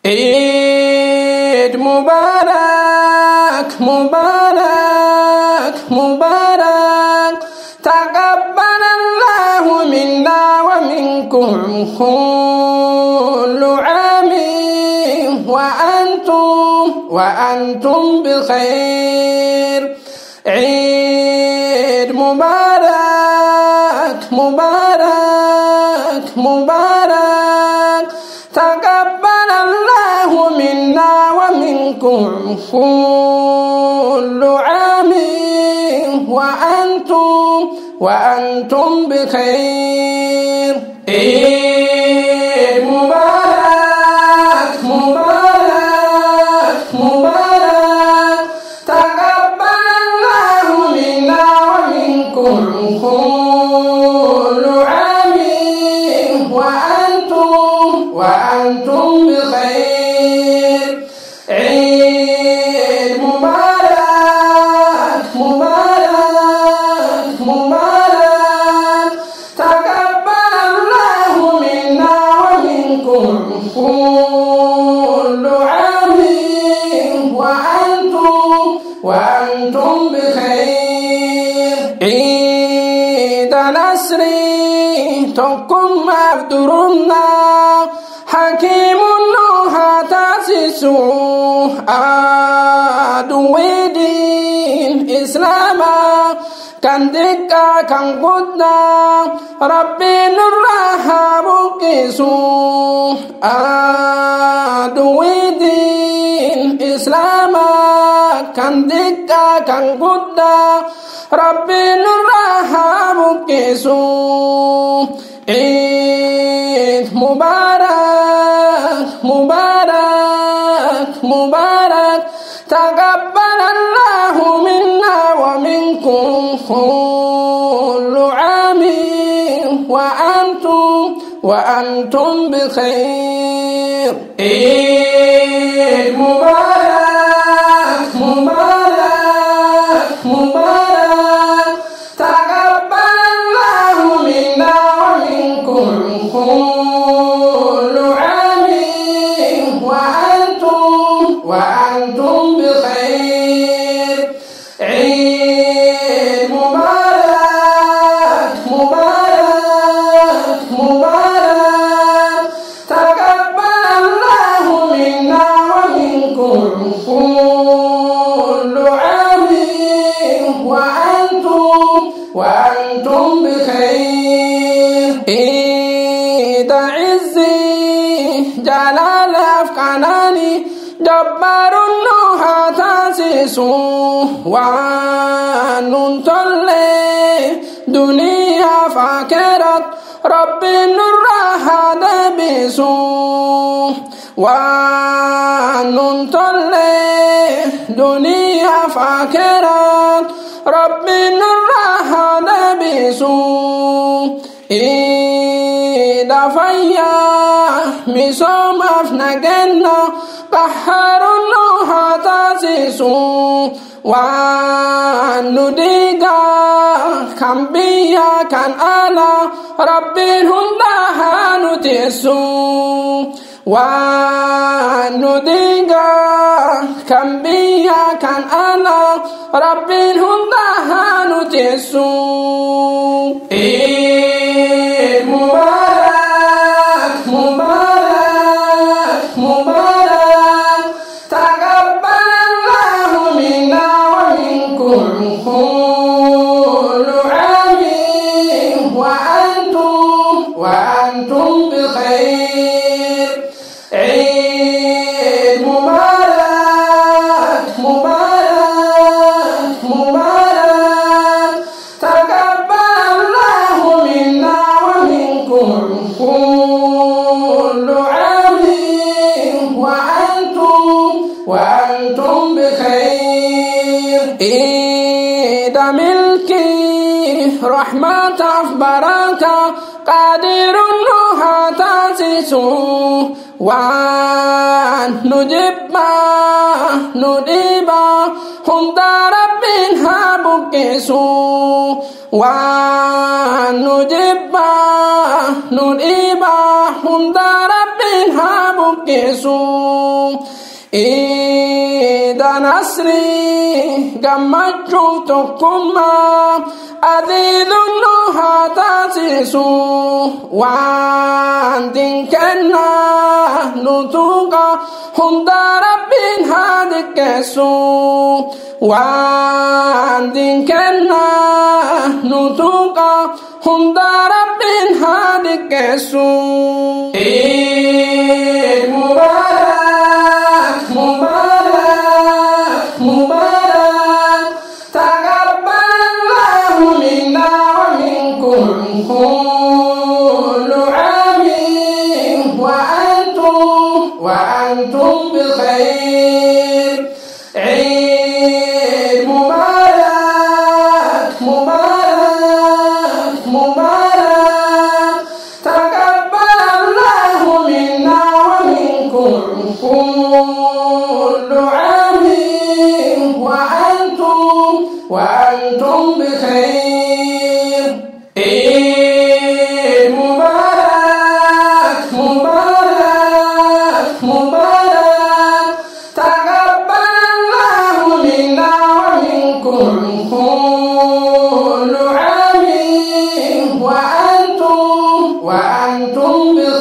عيد مبارك مبارك مبارك، تقبل الله منا ومنكم كل عام وأنتم بخير. عيد مبارك مبارك مبارك، تقبل الله منا ومنكم كل عام وأنتم بخير. عيد مبارك مبارك مبارك، تقبل الله منا ومنكم كل عام وأنتم بخير. عيد مبارك مبارك مبارك، تقبل الله منا ومنكم كل عام وأنتم بخير. عيد نصر تكن مبدرنا، حكيم نوها تاسسوا عدو دين إسلاما، كان دكا كان قدنا ربي نرها بكسوا عدو دين إسلاما، كان دكا كان قدنا ربي نرها بكسوا. عيد مبارك مبارك مبارك، تقبل الله منا ومنكم كل عام وأنتم بخير. عيد مبارك مبارك مبارك، تقبل الله منا ومنكم كل عام وأنتم بخير. عيد مبارك مبارك مبارك، تقبل الله منا ومنكم كل عام وأنتم بخير. عيد عزي جلال أفكاناني، جبار النوها تاسسوا وانتلي دنيا فاكرت ربي نرها دبسوا وانتلي دنيا فاكرت ربي نرها دبسوا. إذا فيا مسوم أفنجنا قهر النوها تاسسوا ونديقا كم بيا كان أنا ربي هندها نتسوا ونديقا كم بيا كان أنا ربي هندها نتسوا. عيد مبارك مبارك مبارك، تقبل الله منا ومنكم كل عام وأنتم بخير. عيد مبارك مبارك مبارك، تقبل الله منا ومنكم كل عام وأنتم بخير. عيد ملكي رحمة بركة، قادر النوها تاسسوا ونجيبا هم دار ربها بكسوا ونجيبا هم دار ربها بكسوا. عيد نصري قمتشو تقما أذيذ الله تاسيسو وعندن كنا نتوقع هم ربين هادك يسو وعندن كنا نتوقع هم ربين هادك يسو عيد مبارك مبارك مبارك تقبل الله منا ومنكم كل عام وأنتم بخير عيد مبارك مبارك مبارك تقبل الله منا ومنكم كل عام وأنتم بخير عيد مبارك مبارك مبارك تقبل الله منا ومنكم كل عام وأنتم بخير